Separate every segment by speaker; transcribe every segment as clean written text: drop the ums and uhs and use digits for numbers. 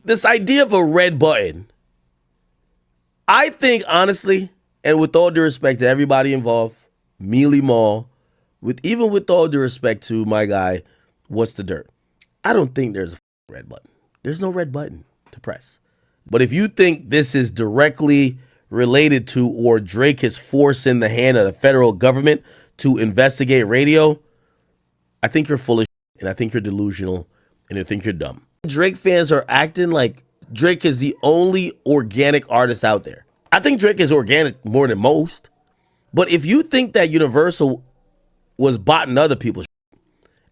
Speaker 1: this idea of a red button, I think honestly, and with all due respect to everybody involved, Mealy Mall, even with all due respect to my guy, What's the Dirt, I don't think there's a red button. There's no red button to press. But if you think this is directly related to, or Drake is forcing the hand of the federal government to investigate radio, I think you're full of shit, and I think you're delusional, and I think you're dumb. Drake fans are acting like Drake is the only organic artist out there. I think Drake is organic more than most. But if you think that Universal was botting other people's shit,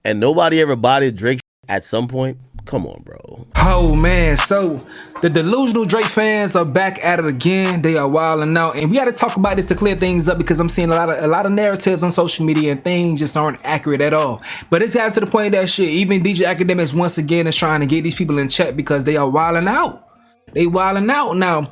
Speaker 1: and nobody ever botted Drake at some point, come on, bro.
Speaker 2: Oh, man. So the delusional Drake fans are back at it again. They are wilding out. And we got to talk about this to clear things up, because I'm seeing a lot of narratives on social media and things just aren't accurate at all. But it's got to the point that shit, even DJ Akademiks once again is trying to get these people in check because they are wilding out. They wilding out. Now,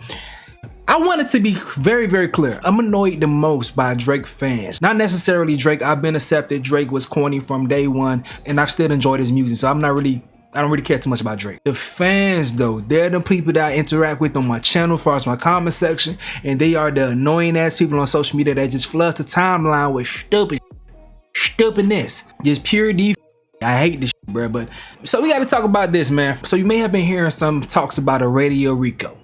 Speaker 2: I want it to be very, very clear. I'm annoyed the most by Drake fans. Not necessarily Drake. I've been accepted. Drake was corny from day one, and I've still enjoyed his music. So I don't really care too much about Drake. The fans, though, they're the people that I interact with on my channel as far as my comment section, and they are the annoying ass people on social media that just floods the timeline with stupidness. Just pure defense. I hate this shit, bro. But so we got to talk about this, man. So you may have been hearing some talks about a Radio Rico.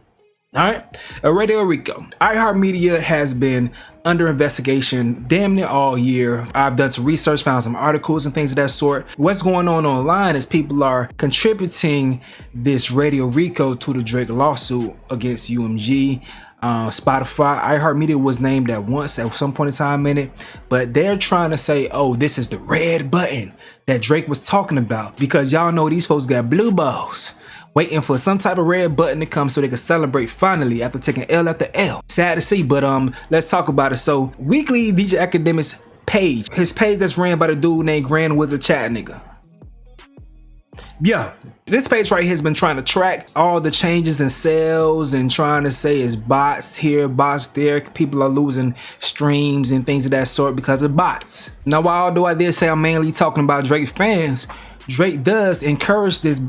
Speaker 2: All right, a Radio Rico. iHeartMedia has been under investigation damn near all year. I've done some research, found some articles and things of that sort. What's going on online is people are contributing this Radio Rico to the Drake lawsuit against UMG. Spotify, iHeartMedia was named at some point in time in it, but they're trying to say, oh, this is the red button that Drake was talking about, because y'all know these folks got blue balls waiting for some type of red button to come so they can celebrate finally after taking L after L. Sad to see, but let's talk about it. So weekly DJ Akademiks page, his page that's ran by the dude named Grand Wizard Chat nigga. Yeah, this page right here has been trying to track all the changes in sales and trying to say it's bots here, bots there. People are losing streams and things of that sort because of bots. Now, although I did say I'm mainly talking about Drake fans, Drake does encourage this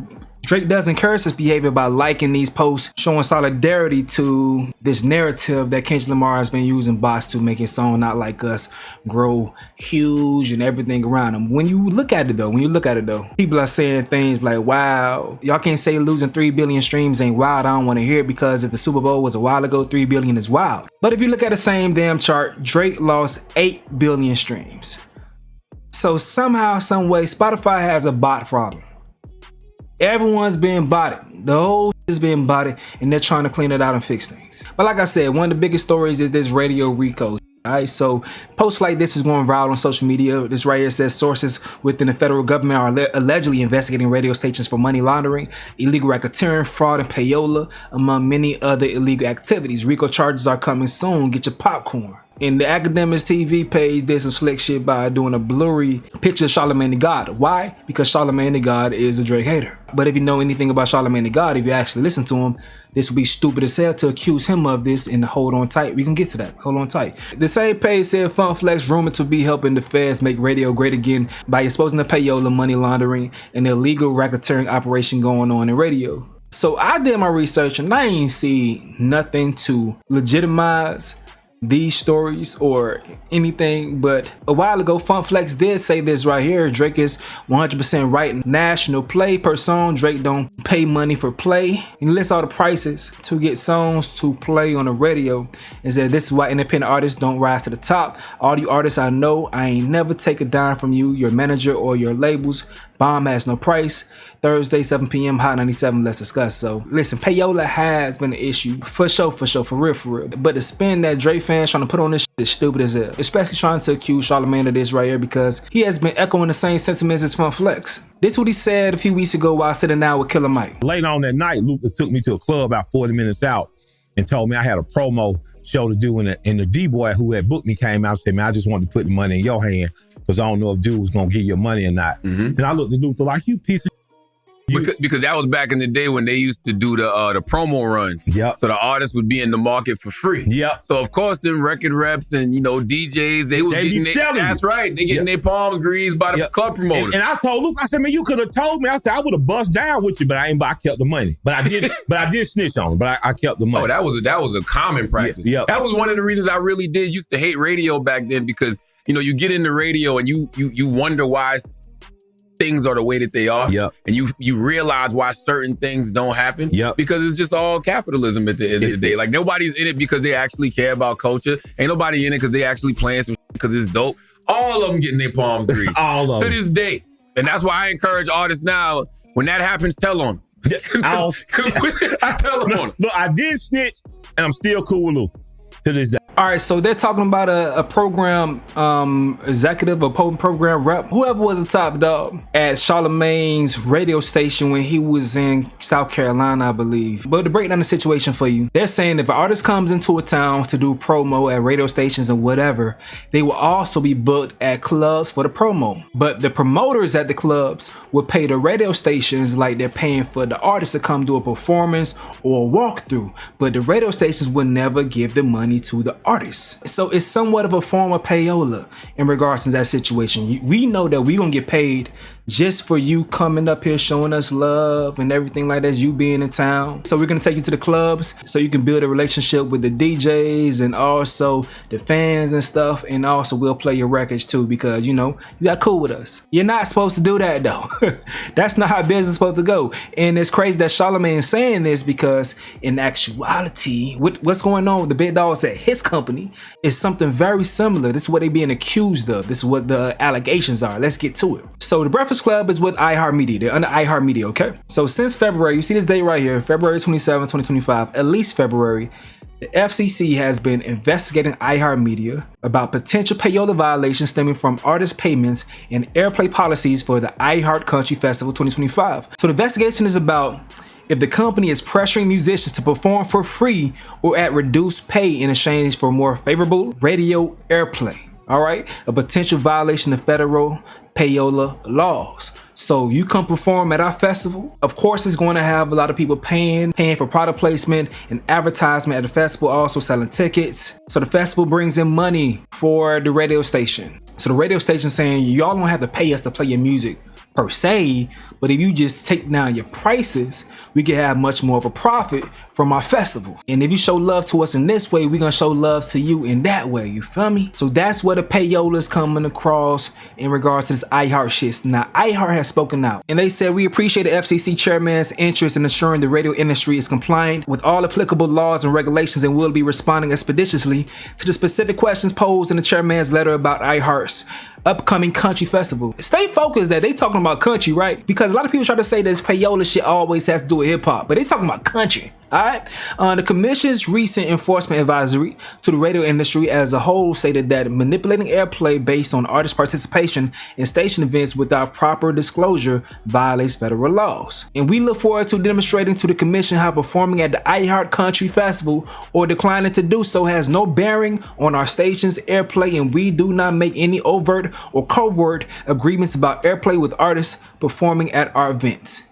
Speaker 2: behavior by liking these posts, showing solidarity to this narrative that Kendrick Lamar has been using bots to make his song Not Like Us grow huge and everything around him. When you look at it though, people are saying things like, wow, y'all can't say losing 3 billion streams ain't wild. I don't want to hear it, because if the Super Bowl was a while ago, 3 billion is wild. But if you look at the same damn chart, Drake lost 8 billion streams. So somehow, some way, Spotify has a bot problem. Everyone's being botted. The whole is being botted, and they're trying to clean it out and fix things. But like I said, one of the biggest stories is this Radio Rico. Alright, so posts like this is going viral on social media. This right here says sources within the federal government are allegedly investigating radio stations for money laundering, illegal racketeering, fraud, and payola, among many other illegal activities. Rico charges are coming soon. Get your popcorn. And the Akademiks TV page did some slick shit by doing a blurry picture of Charlamagne the God. Why? Because Charlamagne the God is a Drake hater. But if you know anything about Charlamagne the God, if you actually listen to him, this would be stupid as hell to accuse him of this, and hold on tight. We can get to that. Hold on tight. The same page said Fun Flex rumored to be helping the feds make radio great again by exposing the payola, money laundering, and the illegal racketeering operation going on in radio. So I did my research and I ain't see nothing to legitimize these stories or anything. But a while ago, Funflex did say this right here: Drake is 100% right. National play per song. Drake don't pay money for play. He lists all the prices to get songs to play on the radio, and said this is why independent artists don't rise to the top. All the artists I know, I ain't never take a dime from you, your manager, or your labels. Bomb has no price. Thursday, 7 p.m. Hot 97. Let's discuss. So listen, payola has been an issue for sure, for real. But the spin that Drake fans trying to put on this shit is stupid as hell. Especially trying to accuse Charlamagne of this right here, because he has been echoing the same sentiments as Funflex. This is what he said a few weeks ago while sitting down with Killer Mike.
Speaker 3: Later on that night, Luther took me to a club about 40 minutes out and told me I had a promo show to do, and the D-boy who had booked me came out and said, man, I just wanted to put the money in your hand because I don't know if dude was going to give you money or not. Mm-hmm. And I looked at Luther like, you piece of
Speaker 4: Because that was back in the day when they used to do the promo runs.
Speaker 3: Yep.
Speaker 4: So the artists would be in the market for free.
Speaker 3: Yep.
Speaker 4: So of course, them record reps and DJs, they was getting
Speaker 3: selling.
Speaker 4: That's right. They getting their palms greased by the club promoters.
Speaker 3: And I told Luke, I said, man, you could have told me. I said I would have bust down with you, but I kept the money. But I did. But I did snitch on him. But I kept the money.
Speaker 4: Oh, that was a common practice.
Speaker 3: Yeah.
Speaker 4: That was one of the reasons I really used to hate radio back then, because you get into radio and you wonder why things are the way that they are.
Speaker 3: Yep.
Speaker 4: And you realize why certain things don't happen.
Speaker 3: Yep.
Speaker 4: Because it's just all capitalism at the end of the day. Like, nobody's in it because they actually care about culture. Ain't nobody in it because they actually playing some because it's dope. All of them getting their palms greased.
Speaker 3: All of them.
Speaker 4: To this day. And that's why I encourage artists now, when that happens, tell on them. I tell them on them.
Speaker 3: Look, I did snitch, and I'm still cool with Luke to this day.
Speaker 2: All right, so they're talking about a program executive, a program rep, whoever was the top dog at Charlemagne's radio station when he was in South Carolina, I believe. But to break down the situation for you, they're saying if an artist comes into a town to do promo at radio stations and whatever, they will also be booked at clubs for the promo. But the promoters at the clubs will pay the radio stations like they're paying for the artist to come do a performance or a walkthrough. But the radio stations will never give the money to the artists. So it's somewhat of a form of payola in regards to that situation. We know that we're gonna get paid just for you coming up here showing us love and everything like that, you being in town. So we're gonna take you to the clubs so you can build a relationship with the DJs and also the fans and stuff, and also we'll play your records too because you got cool with us. You're not supposed to do that though. That's not how business is supposed to go. And it's crazy that Charlemagne is saying this because in actuality, what's going on with the big dogs at his company is something very similar. This is what they're being accused of. This is what the allegations are. Let's get to it. So the Breakfast Club is with iHeartMedia. They're under iHeartMedia, okay? So since February, you see this date right here, February 27, 2025, at least February, the FCC has been investigating iHeartMedia about potential payola violations stemming from artist payments and airplay policies for the iHeart Country Festival 2025. So the investigation is about if the company is pressuring musicians to perform for free or at reduced pay in exchange for more favorable radio airplay. All right, a potential violation of federal payola laws. So you come perform at our festival. Of course, it's going to have a lot of people paying for product placement and advertisement at the festival, also selling tickets. So the festival brings in money for the radio station. So the radio station saying, y'all don't have to pay us to play your music per se, but if you just take down your prices, we can have much more of a profit from our festival. And if you show love to us in this way, we're gonna show love to you in that way, you feel me? So that's where the payola is coming across in regards to this iHeart shit. Now, iHeart has spoken out, and they said, we appreciate the FCC chairman's interest in ensuring the radio industry is compliant with all applicable laws and regulations and will be responding expeditiously to the specific questions posed in the chairman's letter about iHeart's upcoming country festival. Stay focused that they talking about country, right? Because a lot of people try to say this payola shit always has to do with hip hop, but they talking about country. All right. The commission's recent enforcement advisory to the radio industry as a whole stated that manipulating airplay based on artist participation in station events without proper disclosure violates federal laws. And we look forward to demonstrating to the commission how performing at the iHeart Country Festival or declining to do so has no bearing on our station's airplay, and we do not make any overt or covert agreements about airplay with artists performing at our events.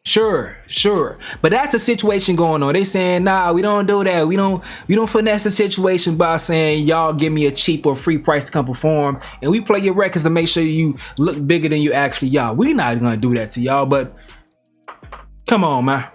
Speaker 2: Sure. But that's the situation going on. They saying, nah, we don't do that. We don't finesse the situation by saying, y'all give me a cheap or free price to come perform, and we play your records to make sure you look bigger than you actually are. We not gonna do that to y'all, but come on, man.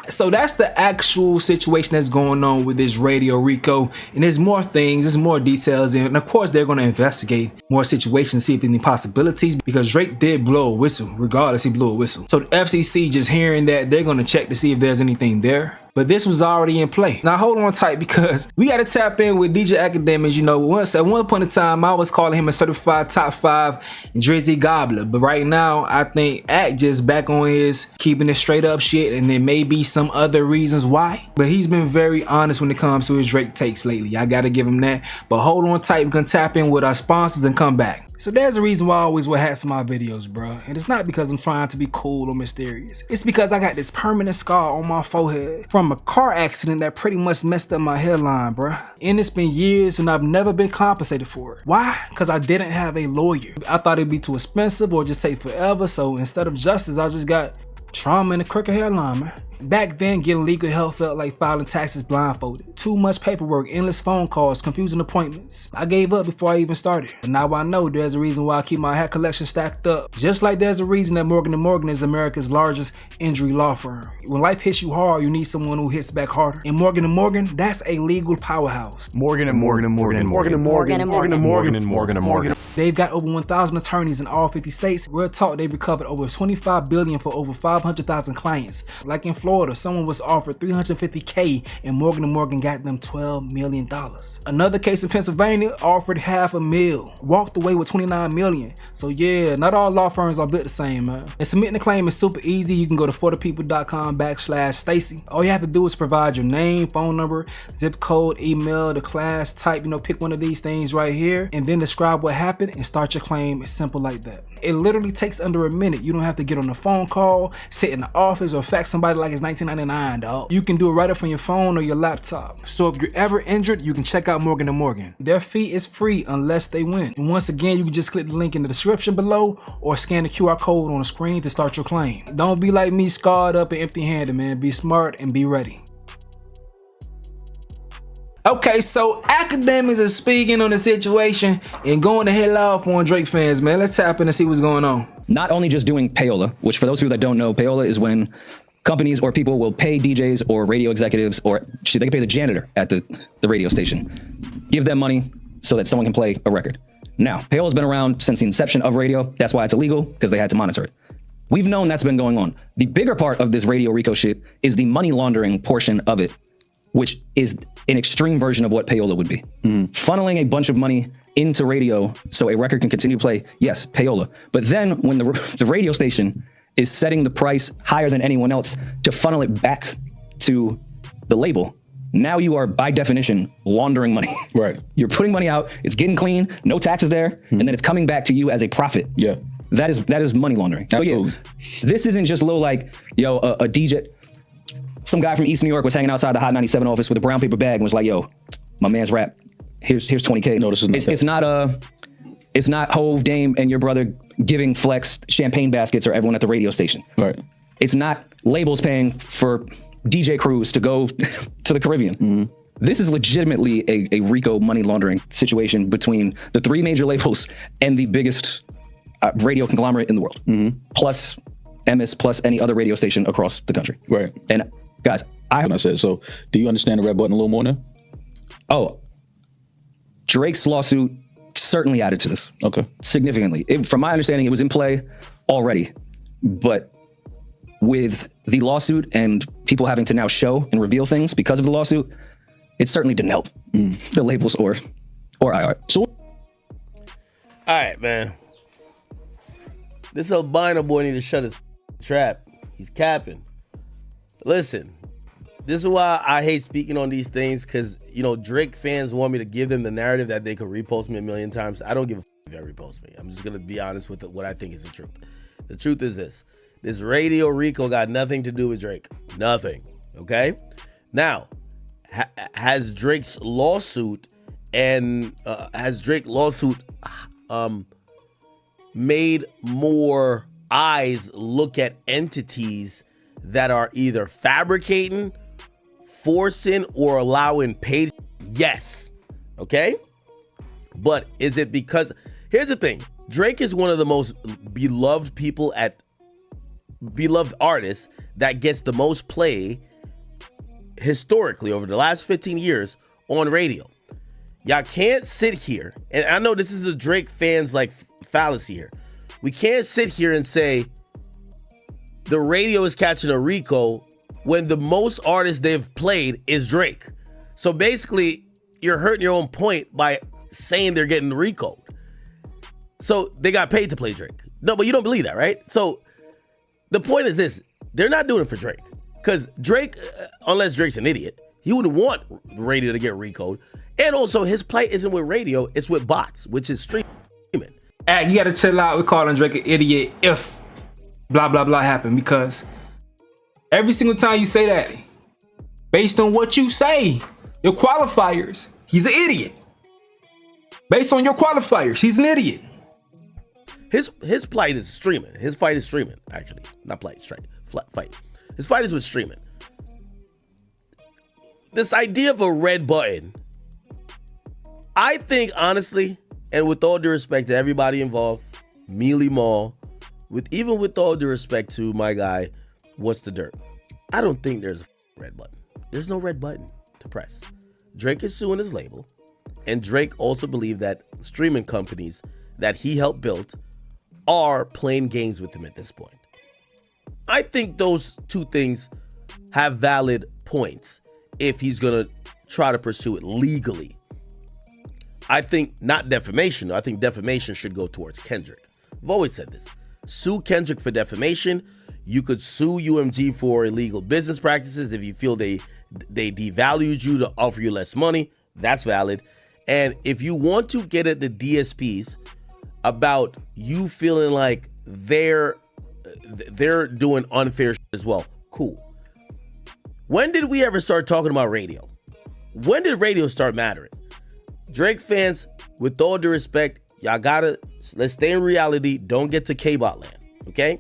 Speaker 2: So that's the actual situation that's going on with this radio, Rico. And there's more things, there's more details. And of course, they're going to investigate more situations, see if there's any possibilities, because Drake did blow a whistle. Regardless, he blew a whistle. So the FCC, just hearing that, they're going to check to see if there's anything there. But this was already in play. Now hold on tight, because we got to tap in with DJ Akademiks. Once at one point in time, I was calling him a certified top 5 Drizzy gobbler. But right now, I think Ak just back on his keeping it straight up shit, and there may be some other reasons why. But he's been very honest when it comes to his Drake takes lately. I got to give him that. But hold on tight, we're going to tap in with our sponsors and come back. So there's a reason why I always wear hats in my videos, bro. And it's not because I'm trying to be cool or mysterious. It's because I got this permanent scar on my forehead from a car accident that pretty much messed up my hairline, bro. And it's been years and I've never been compensated for it. Why? Because I didn't have a lawyer. I thought it'd be too expensive or just take forever. So instead of justice, I just got trauma in the crooked hairline, man. Back then, getting legal help felt like filing taxes blindfolded. Too much paperwork, endless phone calls, confusing appointments. I gave up before I even started. But now I know there's a reason why I keep my hat collection stacked up. Just like there's a reason that Morgan & Morgan is America's largest injury law firm. When life hits you hard, you need someone who hits back harder. And Morgan & Morgan, that's a legal powerhouse.
Speaker 5: Morgan & Morgan & Morgan & Morgan & Morgan & Morgan & Morgan & Morgan & Morgan.
Speaker 2: They've got over 1,000 attorneys in all 50 states. Real talk, they've recovered over $25 billion for over 500,000 clients. Like in Florida, someone was offered $350K and Morgan & Morgan got them $12 million. Another case in Pennsylvania offered $500,000, walked away with $29 million. So yeah, not all law firms are built the same, man. And submitting the claim is super easy. You can go to forthepeople.com/Stacy. All you have to do is provide your name, phone number, zip code, email, the class type, pick one of these things right here, and then describe what happened and start your claim. It's simple like that. It literally takes under a minute. You don't have to get on a phone call, sit in the office, or fax somebody like it's 1999, dog. You can do it right up from your phone or your laptop. So if you're ever injured, you can check out Morgan & Morgan. Their fee is free unless they win. And once again, you can just click the link in the description below or scan the QR code on the screen to start your claim. Don't be like me, scarred up and empty-handed, man. Be smart and be ready. Okay, so Akademiks is speaking on the situation and going to hell off on Drake fans, man. Let's tap in and see what's going on.
Speaker 6: Not only just doing payola, which for those people that don't know, payola is when companies or people will pay DJs or radio executives, or they can pay the janitor at the radio station, give them money so that someone can play a record. Now, payola has been around since the inception of radio. That's why it's illegal, because they had to monitor it. We've known that's been going on. The bigger part of this Radio Rico shit is the money laundering portion of it, which is an extreme version of what payola would be. Funneling a bunch of money into radio so a record can continue to play, yes, payola. But then when the radio station is setting the price higher than anyone else to funnel it back to the label, now you are by definition laundering money.
Speaker 7: Right.
Speaker 6: You're putting money out, it's getting clean, no taxes there, and then it's coming back to you as a profit.
Speaker 7: Yeah.
Speaker 6: That is money laundering.
Speaker 7: Absolutely.
Speaker 6: So yeah, this isn't just low like, a DJ. Some guy from East New York was hanging outside the Hot 97 office with a brown paper bag and was like, yo, my man's rap, here's 20K.
Speaker 7: No, this is not
Speaker 6: it's not Hove, Dame, and your brother giving Flex champagne baskets or everyone at the radio station.
Speaker 7: Right.
Speaker 6: It's not labels paying for DJ crews to go to the Caribbean. This is legitimately a Rico money laundering situation between the three major labels and the biggest radio conglomerate in the world, plus MS, plus any other radio station across the country.
Speaker 7: Right.
Speaker 6: And guys, I
Speaker 7: said, so do you understand the red button a little more now?
Speaker 6: Oh, Drake's lawsuit certainly added to this.
Speaker 7: Okay.
Speaker 6: Significantly. From my understanding, it was in play already. But with the lawsuit and people having to now show and reveal things because of the lawsuit, it certainly didn't help the labels or iHeart. So,
Speaker 1: all right, man. This albino boy need to shut his trap. He's capping. Listen, this is why I hate speaking on these things, because, Drake fans want me to give them the narrative that they could repost me a million times. I don't give a if they repost me. I'm just going to be honest with what I think is the truth. The truth is this. This Radio Rico got nothing to do with Drake. Nothing. Okay? Now, has Drake's lawsuit made more eyes look at entities that are either fabricating, forcing, or allowing paid? Yes. Okay? But is it because, here's the thing, Drake is one of the most beloved artists that gets the most play historically over the last 15 years on radio. Y'all can't sit here, and I know this is a Drake fans fallacy here. We can't sit here and say the radio is catching a Rico when the most artists they've played is Drake. So basically, you're hurting your own point by saying they're getting Rico'd. So they got paid to play Drake. No, but you don't believe that, right? So the point is this. They're not doing it for Drake. Because Drake, unless Drake's an idiot, he wouldn't want radio to get Rico'd. And also, his play isn't with radio, it's with bots, which is streaming.
Speaker 2: You gotta chill out with calling Drake an idiot if blah blah blah happened, because every single time you say that, based on what you say, your qualifiers, he's an idiot. Based on your qualifiers, he's an idiot.
Speaker 1: His plight is streaming. His fight is streaming, actually. Not plight, fight. His fight is with streaming. This idea of a red button, I think, honestly, and with all due respect to everybody involved, Mealy Mall, even with all due respect to my guy, What's the Dirt, I don't think there's a red button. There's no red button to press. Drake is suing his label, and Drake also believed that streaming companies that he helped build are playing games with him at this point. I think those two things have valid points if he's going to try to pursue it legally. I think not defamation. I think defamation should go towards Kendrick. I've always said this. Sue Kendrick for defamation. You could sue UMG for illegal business practices if you feel they devalued you to offer you less money. That's valid. And if you want to get at the DSPs about you feeling like they're doing unfair shit as well, cool. When did we ever start talking about radio? When did radio start mattering? Drake fans, with all due respect, let's stay in reality. Don't get to K-Bot land, okay?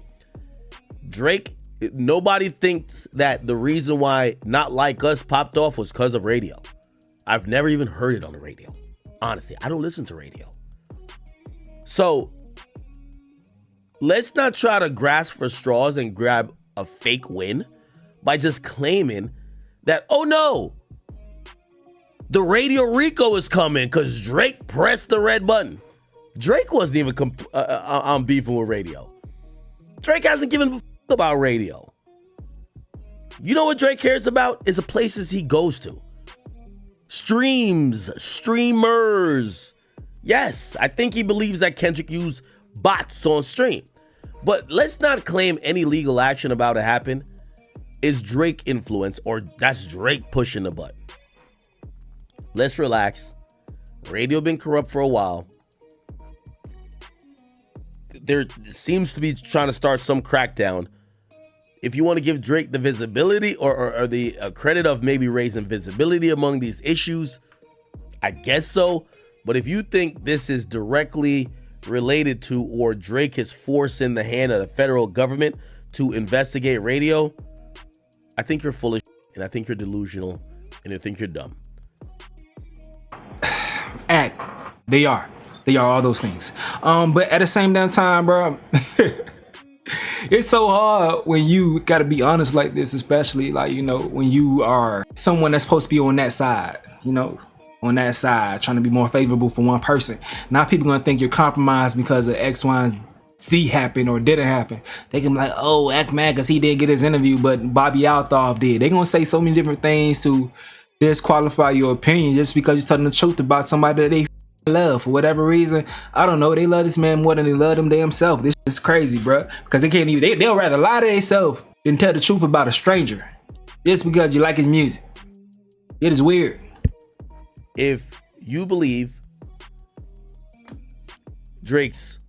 Speaker 1: Drake, nobody thinks that the reason why Not Like Us popped off was because of radio. I've never even heard it on the radio. Honestly, I don't listen to radio. So let's not try to grasp for straws and grab a fake win by just claiming that, oh no, the Radio Rico is coming because Drake pressed the red button. Drake wasn't even on beefing with radio. Drake hasn't given a f about radio. You know what Drake cares about? Is the places he goes to. Streamers. Yes, I think he believes that Kendrick used bots on stream. But let's not claim any legal action about it happen is Drake influence or that's Drake pushing the button. Let's relax. Radio been corrupt for a while. There seems to be trying to start some crackdown. If you want to give Drake the visibility or the credit of maybe raising visibility among these issues, I guess so. But if you think this is directly related to or Drake is forcing the hand of the federal government to investigate radio, I think you're full of shit, and I think you're delusional, and I think you're dumb.
Speaker 2: They are all those things. But at the same damn time, bro, it's so hard when you gotta be honest like this, especially like, you know, when you are someone that's supposed to be on that side, you know, on that side, trying to be more favorable for one person. Now people gonna think you're compromised because of X, Y, and Z happened or didn't happen. They can be like, oh, act mad because he didn't get his interview, but Bobby Althoff did. They gonna say so many different things to disqualify your opinion just because you're telling the truth about somebody that they love for whatever reason. I don't know. They love this man more than they love them themselves. This is crazy, bro. Because they can't even. They'll rather lie to themselves than tell the truth about a stranger just because you like his music. It is weird.
Speaker 1: If you believe Drake's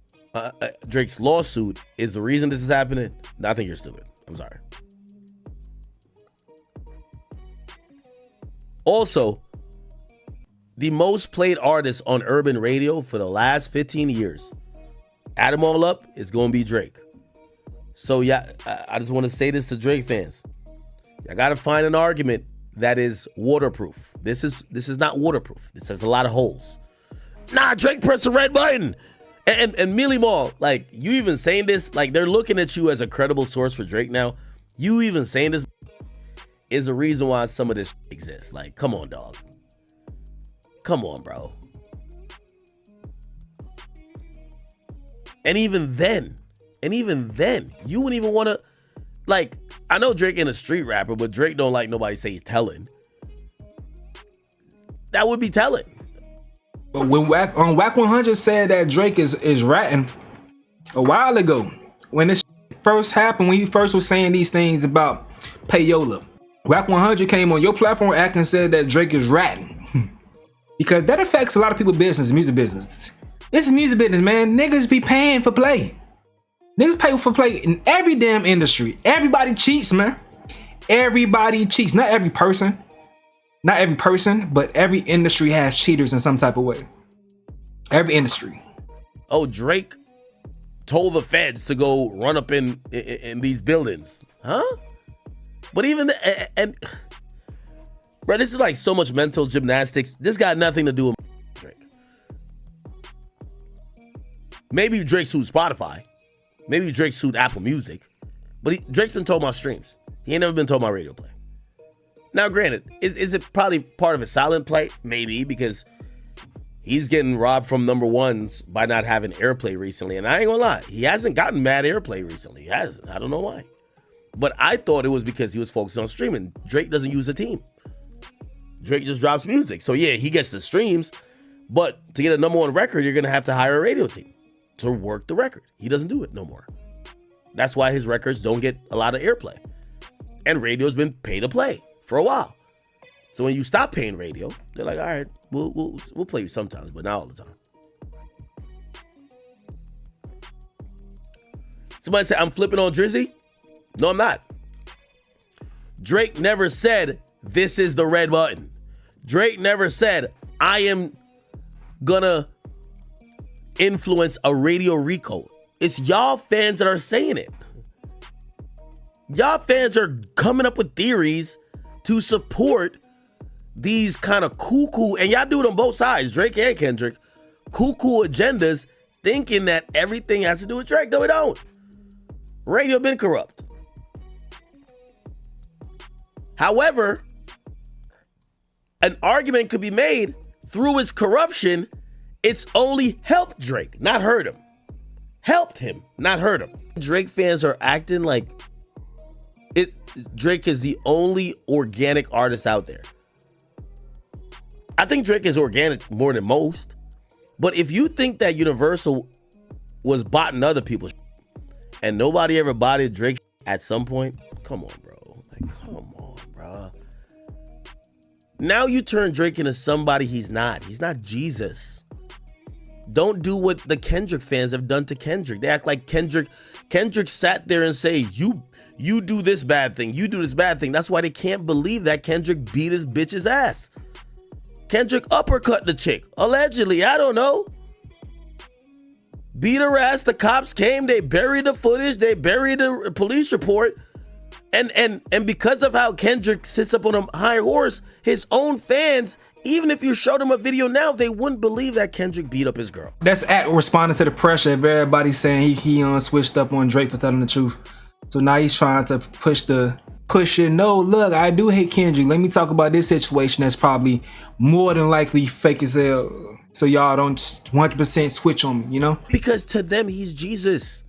Speaker 1: lawsuit is the reason this is happening, I think you're stupid. I'm sorry. Also, the most played artist on urban radio for the last 15 years, add them all up, it's going to be Drake. So yeah, I just want to say this to Drake fans. I got to find an argument that is waterproof. This is not waterproof. This has a lot of holes. Nah, Drake pressed the red button. And Mealy Mall, like, you even saying this, like, they're looking at you as a credible source for Drake now. You even saying this is the reason why some of this exists. Like, come on, dog. Come on, bro. And even then, you wouldn't even want to, like, I know Drake ain't a street rapper, but Drake don't like nobody say he's telling. That would be telling.
Speaker 2: But when Wack 100 said that Drake is ratting a while ago, when this first happened, when he first was saying these things about payola, Wack 100 came on your platform and said that Drake is ratting. Because that affects a lot of people's business, music business. This is music business, man. Niggas be paying for play. Niggas pay for play in every damn industry. Everybody cheats, man. Everybody cheats. Not every person, but every industry has cheaters in some type of way. Every industry.
Speaker 1: Oh, Drake told the feds to go run up in these buildings, huh? But even bro, this is like so much mental gymnastics. This got nothing to do with Drake. Maybe Drake sued Spotify. Maybe Drake sued Apple Music. But Drake's been told about streams. He ain't never been told about radio play. Now, granted, is it probably part of a silent play? Maybe, because he's getting robbed from number ones by not having airplay recently. And I ain't gonna lie, he hasn't gotten mad airplay recently. He hasn't. I don't know why. But I thought it was because he was focused on streaming. Drake doesn't use a team. Drake just drops music. So yeah, he gets the streams. But to get a number one record, you're gonna have to hire a radio team to work the record. He doesn't do it no more. That's why his records don't get a lot of airplay. And radio's been pay to play for a while. So when you stop paying radio, they're like, all right, we'll play you sometimes, but not all the time. Somebody said, I'm flipping on Drizzy. No, I'm not. Drake never said, this is the red button. Drake never said, I am gonna influence a radio Rico. It's y'all fans that are saying it. Y'all fans are coming up with theories to support these kind of cuckoo, and y'all do it on both sides, Drake and Kendrick, cuckoo agendas, thinking that everything has to do with Drake. No, it don't. Radio been corrupt. However, an argument could be made through his corruption, it's only helped Drake, not hurt him. Helped him, not hurt him. Drake fans are acting like Drake is the only organic artist out there. I think Drake is organic more than most. But if you think that Universal was botting other people's and nobody ever botted Drake at some point, come on, bro. Like, come on, bro. Now you turn Drake into somebody he's not. He's not Jesus. Don't do what the Kendrick fans have done to Kendrick. They act like Kendrick sat there and say, you do this bad thing, you do this bad thing. That's why they can't believe that Kendrick beat his bitch's ass. Kendrick uppercut the chick, allegedly, I don't know. Beat her ass, the cops came, they buried the footage, they buried the police report. And because of how Kendrick sits up on a high horse, his own fans, even if you showed them a video now, they wouldn't believe that Kendrick beat up his girl.
Speaker 2: That's responding to the pressure of everybody saying he switched up on Drake for telling the truth. So now he's trying to push it. No, look, I do hate Kendrick. Let me talk about this situation that's probably more than likely fake as hell. So y'all don't 100% switch on me, you know?
Speaker 1: Because to them, he's Jesus.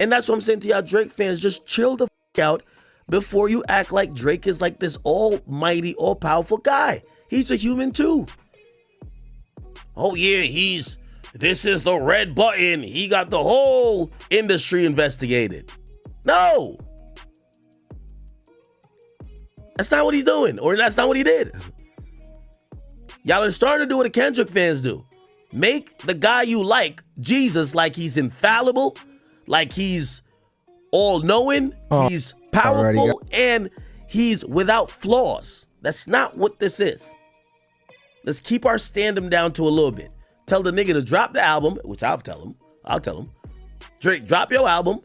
Speaker 1: And that's what I'm saying to y'all Drake fans. Just chill the f out before you act like Drake is like this almighty, all-powerful guy. He's a human too. Oh yeah, this is the red button. He got the whole industry investigated. No. That's not what he's doing, or that's not what he did. Y'all are starting to do what the Kendrick fans do. Make the guy you like, Jesus, like he's infallible, like he's all-knowing, he's powerful, and he's without flaws. That's not what this is. Let's keep our stand-em down to a little bit. Tell the nigga to drop the album, which I'll tell him. Drake, drop your album.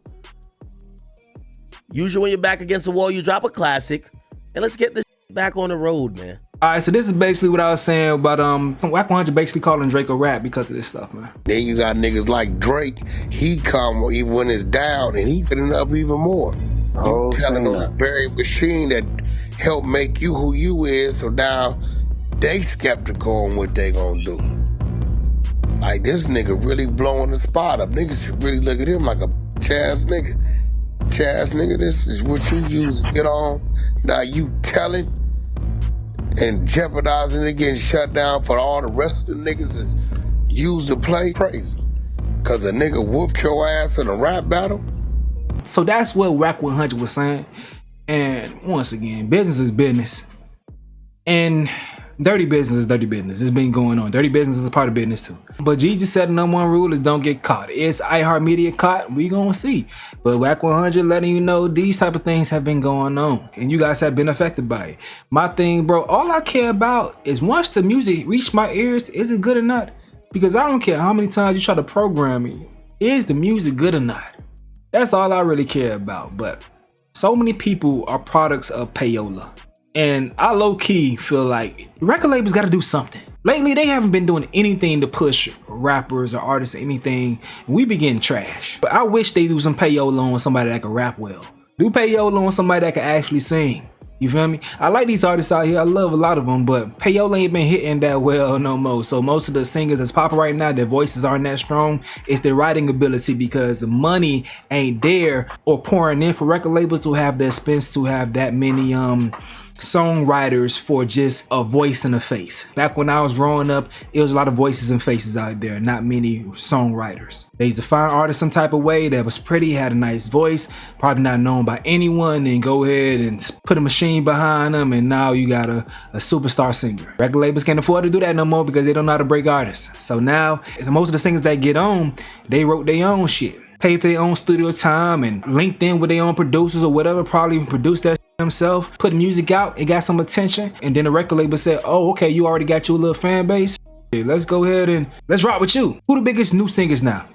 Speaker 1: Usually when you're back against the wall, you drop a classic. And let's get this back on the road, man.
Speaker 2: All right, so this is basically what I was saying about Wack 100 basically calling Drake a rap because of this stuff, man.
Speaker 8: Then you got niggas like Drake. He come even when it's down, and he fitting up even more. You telling them the very machine that helped make you who you is, so now they skeptical on what they gonna do. Like, this nigga really blowing the spot up. Niggas should really look at him like a Chaz nigga. Chaz nigga, this is what you use to get on. Now you telling and jeopardizing it getting shut down for all the rest of the niggas that use to play crazy. Cause a nigga whooped your ass in a rap battle.
Speaker 2: So that's what Wack 100 was saying. And once again, business is business. And Dirty business is dirty business. It's been going on. Dirty business is a part of business too. But Jesus said the number one rule is don't get caught. Is iHeartMedia caught? We gonna see. But Whack 100 letting you know these type of things have been going on. And you guys have been affected by it. My thing, bro, all I care about is once the music reach my ears, is it good or not? Because I don't care how many times you try to program me. Is the music good or not? That's all I really care about. But so many people are products of payola. And I low-key feel like record labels got to do something. Lately, they haven't been doing anything to push rappers or artists or anything. We be getting trash. But I wish they do some payola on somebody that can rap well. Do payola on somebody that can actually sing. You feel me? I like these artists out here. I love a lot of them, but payola ain't been hitting that well no more. So most of the singers that's popping right now, their voices aren't that strong. It's their writing ability because the money ain't there or pouring in for record labels to have the expense to have that many songwriters for just a voice and a face. Back when I was growing up, it was a lot of voices and faces out there, not many songwriters. They used to find artists some type of way that was pretty, had a nice voice, probably not known by anyone, and go ahead and put a machine behind them, and now you got a superstar singer. Record labels can't afford to do that no more because they don't know how to break artists. So now, most of the singers that get on, they wrote their own shit. Paid for their own studio time and linked in with their own producers or whatever, probably produced that himself, put music out, it got some attention, and then the record label said, oh, okay, you already got your little fan base. Let's go ahead and let's rock with you. Who the biggest new singers now?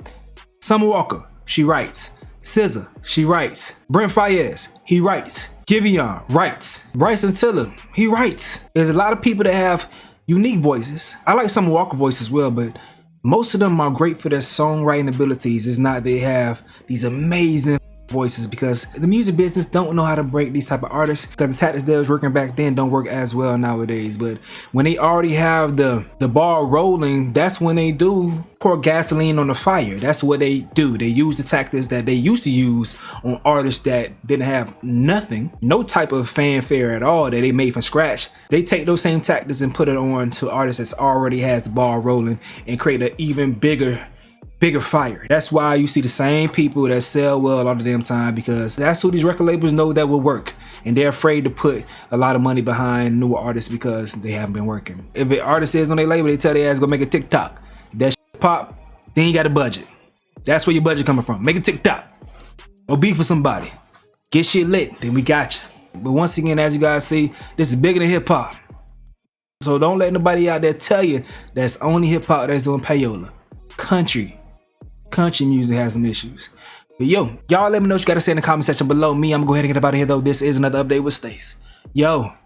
Speaker 2: Summer Walker, she writes. SZA, she writes. Brent Fayez, he writes. Giveon writes. Bryson Tiller, he writes. There's a lot of people that have unique voices. I like Summer Walker voice as well, but most of them are great for their songwriting abilities. It's not they have these amazing voices because the music business don't know how to break these type of artists because the tactics that was working back then don't work as well nowadays. But when they already have the ball rolling, that's when they do pour gasoline on the fire. That's what they do. They use the tactics that they used to use on artists that didn't have nothing, no type of fanfare at all that they made from scratch. They take those same tactics and put it on to artists that already has the ball rolling and create an even bigger fire. That's why you see the same people that sell well all the damn time because that's who these record labels know that will work. And they're afraid to put a lot of money behind newer artists because they haven't been working. If an artist is on their label, they tell their ass go make a TikTok. If that shit pop, then you got a budget. That's where your budget coming from. Make a TikTok. Or beef with somebody. Get shit lit, then we got you. But once again, as you guys see, this is bigger than hip hop. So don't let nobody out there tell you that's only hip hop that's doing payola. Country music has some issues. But yo, y'all let me know what you gotta say in the comment section below. Me, I'm gonna go ahead and get up out of here though. This is another update with Stace. Yo.